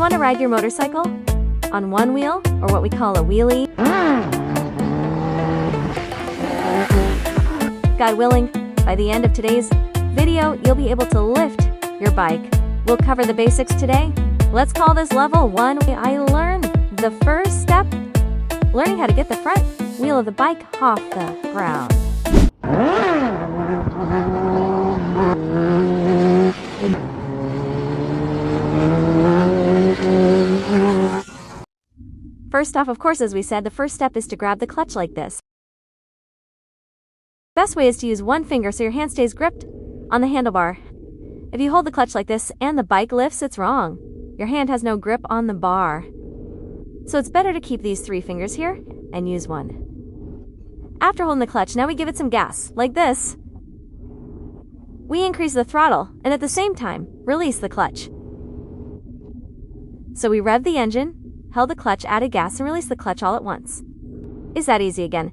want to ride your motorcycle on one wheel, or what we call a wheelie? God willing, by the end of today's video, you'll be able to lift your bike. We'll cover the basics today. Let's call this level 1. I learned the first step, learning how to get the front wheel of the bike off the ground. First off, of course, as we said, the first step is to grab the clutch like this. Best way is to use one finger so your hand stays gripped on the handlebar. If you hold the clutch like this and the bike lifts, it's wrong. Your hand has no grip on the bar. So it's better to keep these 3 fingers here and use one. After holding the clutch, now we give it some gas, like this. We increase the throttle and at the same time, release the clutch. So we rev the engine, held the clutch, added gas, and released the clutch all at once. Is that easy again?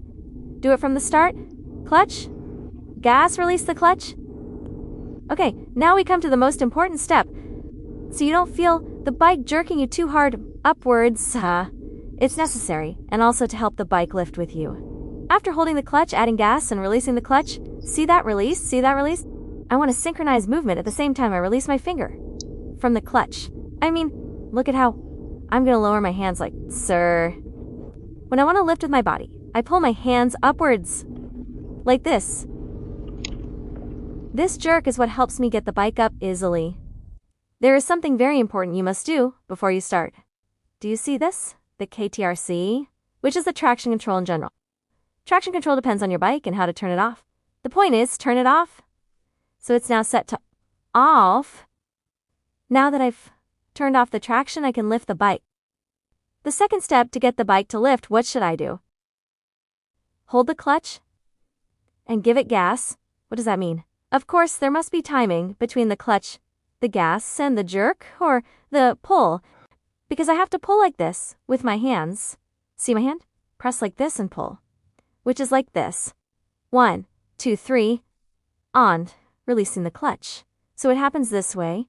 Do it from the start. Clutch, gas, release the clutch. Okay, now we come to the most important step. So you don't feel the bike jerking you too hard upwards. It's necessary, and also to help the bike lift with you. After holding the clutch, adding gas, and releasing the clutch, see that release? See that release? I want to synchronize movement at the same time I release my finger from the clutch. I mean, look at how I'm going to lower my hands like, sir. When I want to lift with my body, I pull my hands upwards, like this. This jerk is what helps me get the bike up easily. There is something very important you must do before you start. Do you see this? The KTRC, which is the traction control in general. Traction control depends on your bike and how to turn it off. The point is, turn it off. So it's now set to off. Now that I've turned off the traction, I can lift the bike. The second step to get the bike to lift, what should I do? Hold the clutch and give it gas. What does that mean? Of course, there must be timing between the clutch, the gas, and the jerk, or the pull, because I have to pull like this with my hands. See my hand? Press like this and pull, which is like this. 1, 2, 3, on, releasing the clutch. So it happens this way.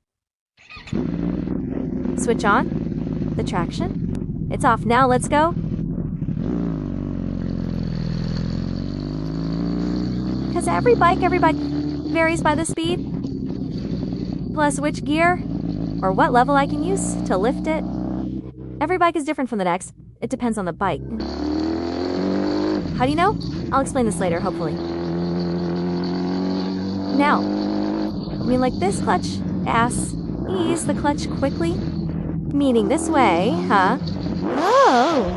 Switch on the traction. It's off now, let's go. Because every bike varies by the speed, plus which gear or what level I can use to lift it. Every bike is different from the next. It depends on the bike. How do you know? I'll explain this later, hopefully. Now, I mean like this clutch, gas, ease the clutch quickly, meaning this way, huh? Oh!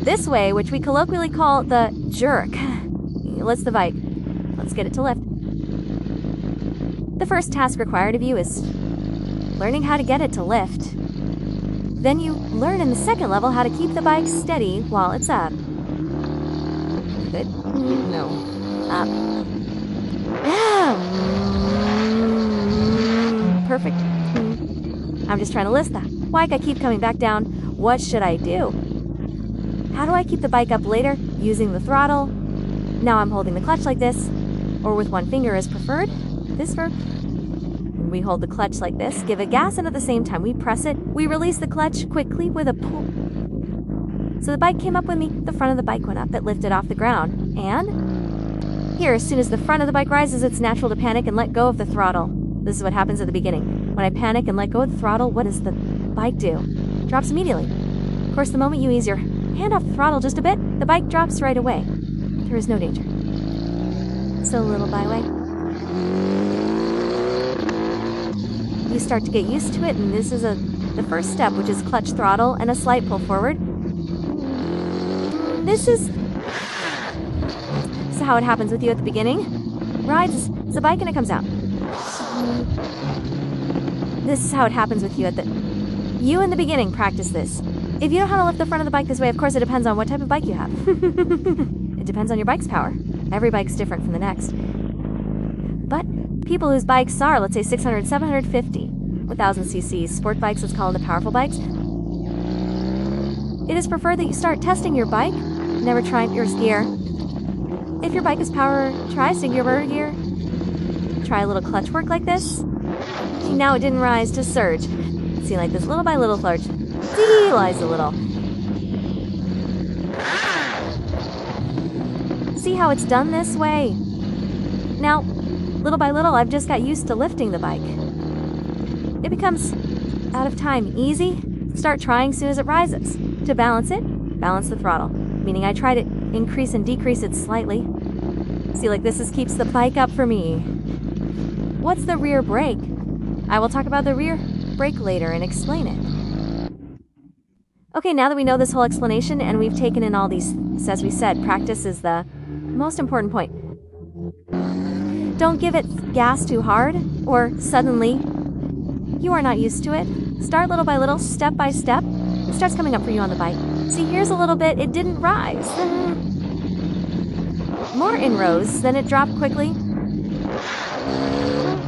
This way, which we colloquially call the jerk. Let's the bike. Let's get it to lift. The first task required of you is learning how to get it to lift. Then you learn in the second level how to keep the bike steady while it's up. Good? No. Up. Perfect. I'm just trying to lift that bike. I keep coming back down. What should I do? How do I keep the bike up later? Using the throttle. Now I'm holding the clutch like this, or with one finger is preferred. This verb. We hold the clutch like this, give it gas, and at the same time we press it. We release the clutch quickly with a pull. So the bike came up with me, the front of the bike went up, it lifted off the ground. And here, as soon as the front of the bike rises, it's natural to panic and let go of the throttle. This is what happens at the beginning. When I panic and let go of the throttle, what does the bike do? Drops immediately. Of course, the moment you ease your hand off the throttle just a bit, the bike drops right away. There is no danger. So little byway. You start to get used to it, and this is the first step, which is clutch, throttle, and a slight pull forward. This is how it happens with you at the beginning. Rides the bike and it comes out. This is how it happens with you you in the beginning. Practice this. If you know how to lift the front of the bike this way, of course it depends on what type of bike you have. It depends on your bike's power. Every bike's different from the next. But people whose bikes are, let's say 600, 750, 1000 cc's, sport bikes, let's call them the powerful bikes, it is preferred that you start testing your bike. Never try first gear. If your bike is power, try singular gear. try a little clutch work like this. See, now it didn't rise to surge. See, like this little by little flourish. Rise a little. See how it's done this way? Now, little by little, I've just got used to lifting the bike. It becomes, out of time, easy. Start trying soon as it rises. To balance it, balance the throttle, meaning I try to increase and decrease it slightly. See, like this keeps the bike up for me. What's the rear brake? I will talk about the rear brake later and explain it. Okay, now that we know this whole explanation and we've taken in all these, as we said, practice is the most important point. Don't give it gas too hard, or suddenly you are not used to it. Start little by little, step by step. It starts coming up for you on the bike. See, here's a little bit, it didn't rise. More inroads, then it dropped quickly.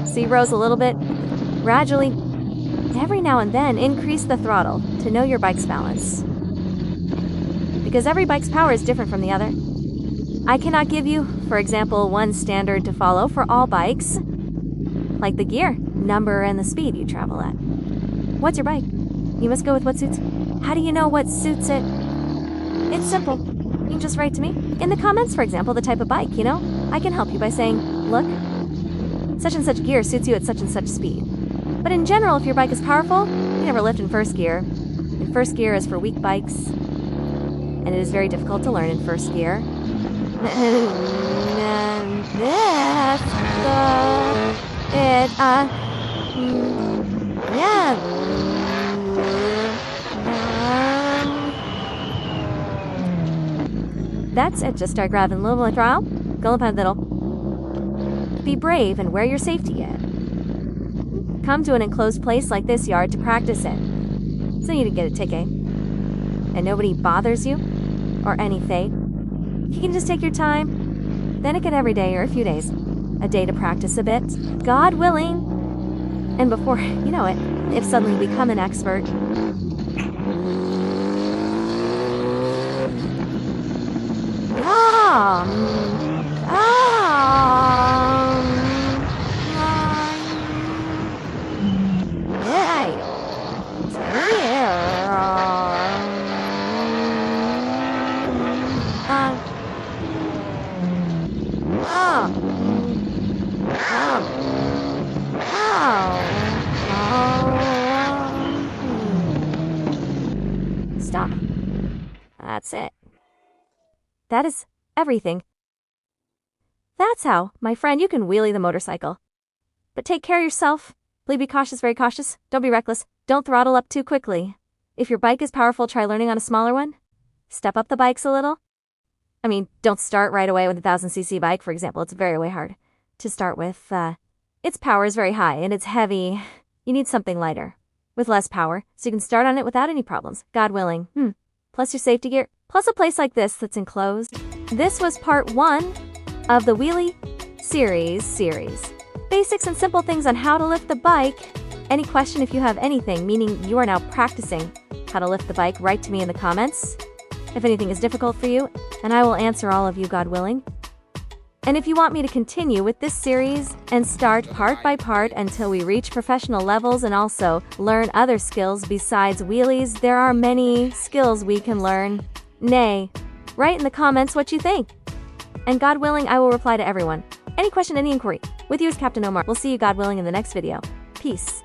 See, rose a little bit. Gradually, every now and then, increase the throttle to know your bike's balance. Because every bike's power is different from the other. I cannot give you, for example, one standard to follow for all bikes, like the gear, number, and the speed you travel at. What's your bike? You must go with what suits. How do you know what suits it? It's simple. You can just write to me. In the comments, for example, the type of bike, you know? I can help you by saying, look, such and such gear suits you at such and such speed. But in general, if your bike is powerful, you never lift in first gear. And first gear is for weak bikes. And it is very difficult to learn in first gear. That's it, just start grabbing a little more throttle, go up a little. Be brave and wear your safety gear. Come to an enclosed place like this yard to practice it, so you didn't get a ticket. And nobody bothers you, or anything. You can just take your time, then it get every day or a few days. A day to practice a bit, God willing. And before you know it, if suddenly you become an expert, stop. That's it. That is everything. That's how, my friend, you can wheelie the motorcycle. But take care of yourself. Please be cautious, very cautious. Don't be reckless. Don't throttle up too quickly. If your bike is powerful, try learning on a smaller one. Step up the bikes a little. I mean, don't start right away with a 1000cc bike, for example. It's very hard to start with. Its power is very high and it's heavy. You need something lighter with less power so you can start on it without any problems, God willing. Plus your safety gear, plus a place like this that's enclosed. This was part 1 of the Wheelie series. Basics and simple things on how to lift the bike. Any question if you have anything, meaning you are now practicing how to lift the bike, write to me in the comments if anything is difficult for you, and I will answer all of you, God willing. And if you want me to continue with this series and start part by part until we reach professional levels and also learn other skills besides wheelies, there are many skills we can learn. Nay, write in the comments what you think. And God willing, I will reply to everyone. Any question, any inquiry. With you is Captain Omar. We'll see you, God willing, in the next video. Peace.